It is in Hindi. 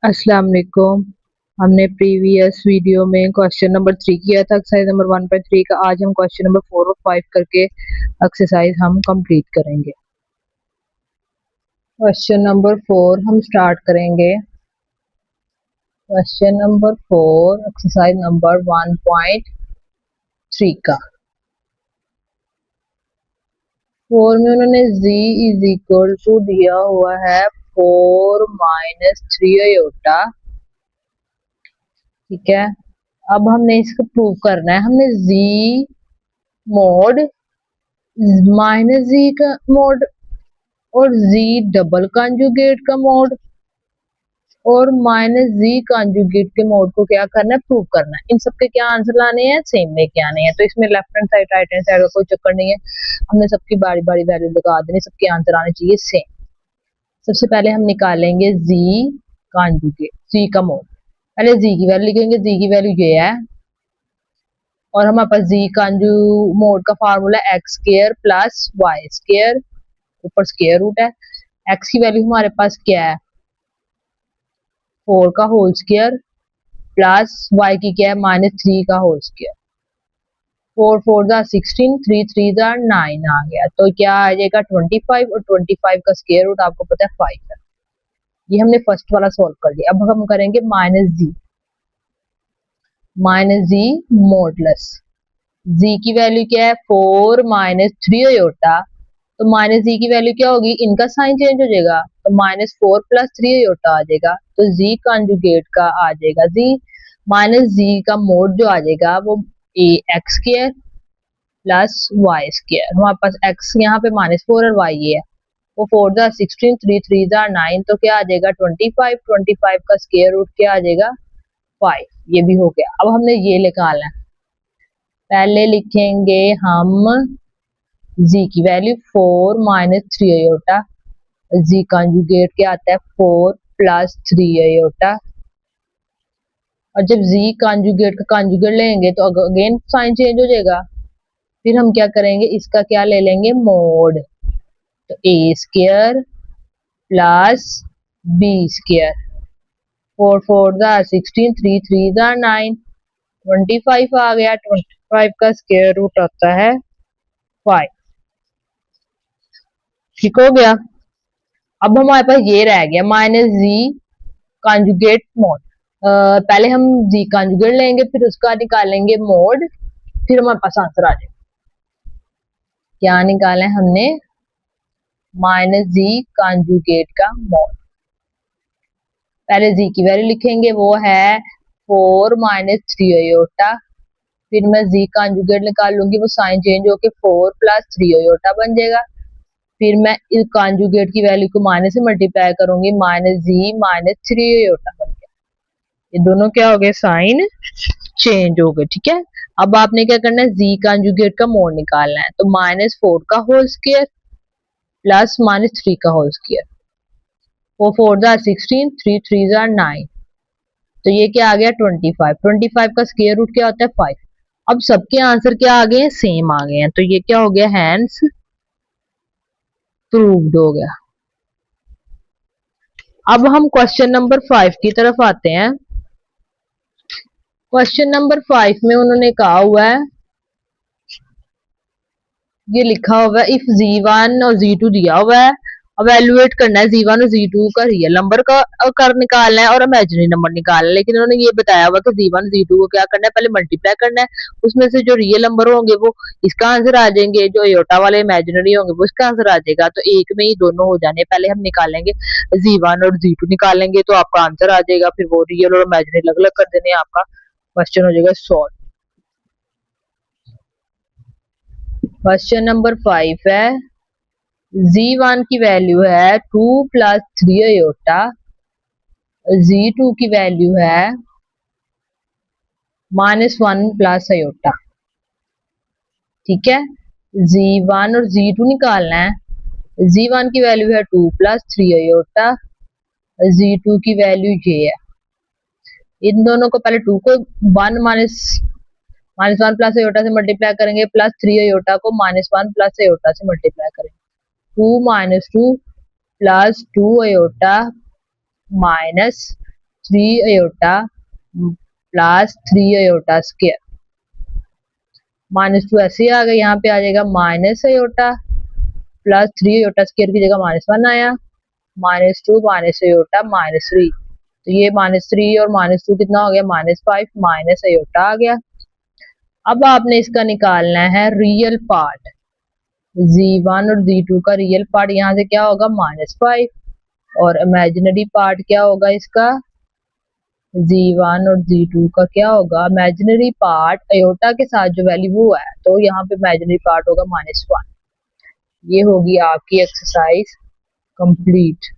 अस्सलाम वालेकुम। हमने प्रीवियस वीडियो में क्वेश्चन नंबर 3 किया था एक्सरसाइज नंबर 1.3 का। आज हम क्वेश्चन नंबर 4 और 5 करके एक्सरसाइज हम कंप्लीट करेंगे। क्वेश्चन नंबर 4 हम स्टार्ट करेंगे। क्वेश्चन नंबर 4 एक्सरसाइज नंबर 1.3 का। 4 में उन्होंने z इज इक्वल टू दिया हुआ है 4 माइनस 3 आयोटा। ठीक है, अब हमने इसको प्रूव करना है। हमने z मोड माइनस जी का मोड और z डबल कॉन्जुगेट का मोड और माइनस जी कॉन्जुगेट के मोड को क्या करना है, प्रूव करना है। इन सबके क्या आंसर लाने हैं, सेम लेके आने हैं। तो इसमें left hand side right hand side का कोई चक्कर नहीं है, हमने सबकी बारी बारी वैल्यू लगा देनी, सबके आंसर आने चाहिए सेम। सबसे पहले हम निकालेंगे z कॉन्जुगेट, z का मोड। पहले z की वैल्यू लिखेंगे, z की वैल्यू ये है और हमारे पास z कॉन्जू मोड का formula x square plus y square, ऊपर स्क्वायर रूट है। x की वैल्यू हमारे पास क्या है, 4 का होल स्क्वायर प्लस y की क्या है, -3 का होल स्क्वायर। 4 4 जा 16, 3 3 जा 9 आ गया। तो क्या आ जाएगा 25 और 25 का स्क्वायर रूट आपको पता है 5 है। ये हमने फर्स्ट वाला सॉल्व कर लिया। अब हम करेंगे माइनस जी मॉडुलस। z की वैल्यू क्या है, 4 माइनस 3 आयोटा। तो माइनस जी की वैल्यू क्या होगी, इनका साइन चेंज हो जाएगा तो -4 प्लस 3 आयोटा आ जाएगा। तो z कॉन्जुगेट का आ जाएगा z माइनस जी का मोड जो आ जाएगा वो x square plus y square. हमारे पास x यहाँ पे -4 और y ये है। वो 4 जा 16, 3 3 जा 9, तो क्या आ जाएगा 25। 25 का स्क्वायर रूट क्या आ जाएगा 5। ये भी हो गया। अब हमने ये निकालना है। पहले लिखेंगे हम z की value 4 minus 3 iota, z conjugate क्या आता है 4 प्लस 3 आयोटा। और जब z कॉन्जुगेट का कॉन्जुगेट लेंगे तो अगेन साइन चेंज हो जाएगा। फिर हम क्या करेंगे, इसका क्या ले लेंगे मोड, तो a square plus b square. 4 4 जा 16, 3 3 जा 9, 25 आ गया। 25 का स्क्वायर रूट आता है 5। ठीक हो गया। अब हमारे पास ये रह गया माइनस जी कॉन्जुगेट मोड। पहले हम जी कॉन्जुगेट लेंगे, फिर उसका निकालेंगे मोड, फिर हमारे पास आंसर आ जाएगा। क्या निकाला है हमने, माइनस जी कॉन्जुगेट का मोड। पहले जी की वैल्यू लिखेंगे, वो है 4 माइनस 3 आयोटा। फिर मैं जी कॉन्जुगेट निकाल लूंगी, वो साइन चेंज होके 4 प्लस 3 आयोटा बन जाएगा। फिर मैं इस कॉन्जुगेट की वैल्यू को माइनस से मल्टीप्लाई करूंगी, माइनस जी माइनस 3 आयोटा बन गया। ये दोनों क्या हो गए, साइन चेंज हो गए। ठीक है, अब आपने क्या करना है, जी कॉन्जुगेट का मोड निकालना है। तो -4 का होल स्क्वायर प्लस -3 का होल स्क्वायर। 4 4 जा 16, 3 3 जा 9, तो ये क्या आ गया 25। 25 का स्क्वायर रूट क्या होता है 5। अब सबके आंसर क्या आ गए हैं, सेम आ गए हैं। तो ये क्या हो गया, हैंस प्रूव्ड हो गया। अब हम क्वेश्चन नंबर 5 की तरफ आते हैं। क्वेश्चन नंबर 5 में उन्होंने कहा हुआ है, ये लिखा हुआ है इफ z1 और z2 दिया हुआ है, अवेलुएट करना है z1 और z2 का रियल नंबर का कर निकालना है और इमेजिनरी नंबर निकालना है। लेकिन उन्होंने ये बताया हुआ कि z1 z2 को क्या करना है, पहले मल्टीप्लाई करना है। उसमें से जो रियल नंबर होंगे वो इसका आंसर आ जाएंगे, जो योटा वाले इमेजिनरी होंगे वो इसका आंसर आ जाएगा। तो एक में ही दोनों हो जाने। पहले हम निकालेंगे z1 और z2 निकालेंगे तो आपका आंसर आ जाएगा। फिर वो रियल और इमेजिनरी अलग अलग कर देने, आपका क्वेश्चन हो जाएगा सॉल्व। क्वेश्चन नंबर 5 है, z1 की वैल्यू है 2 प्लस 3 आयोटा, z2 की वैल्यू है -1 प्लस आयोटा। ठीक है, z1 और z2 निकालना है। z1 की वैल्यू है 2 प्लस 3 आयोटा, z2 की वैल्यू ये है। इन दोनों को पहले 2 को 1 -1 प्लस आयोटा से मल्टीप्लाई करेंगे, प्लस 3 आयोटा को -1 प्लस आयोटा से मल्टीप्लाई करेंगे। 2 - 2 plus 2 iota minus 3 iota plus 3 iota square. -2 ऐसे ही आ गया, यहाँ पे आ जाएगा minus iota plus 3 iota square की जगह -1 आया, -2 माइनस अयोटा -3, तो ये -3 और -2 कितना हो गया, -5 माइनस अयोटा आ गया। अब आपने इसका निकालना है रियल पार्ट, z1 और z2 का रियल पार्ट यहाँ से क्या होगा, -5, और इमेजिनरी पार्ट क्या होगा इसका, z1 और z2 का क्या होगा, इमेजिनरी पार्ट अयोटा के साथ जो वैल्यू वो है, तो यहाँ पे इमेजिनरी पार्ट होगा -1। ये होगी आपकी एक्सरसाइज कंप्लीट।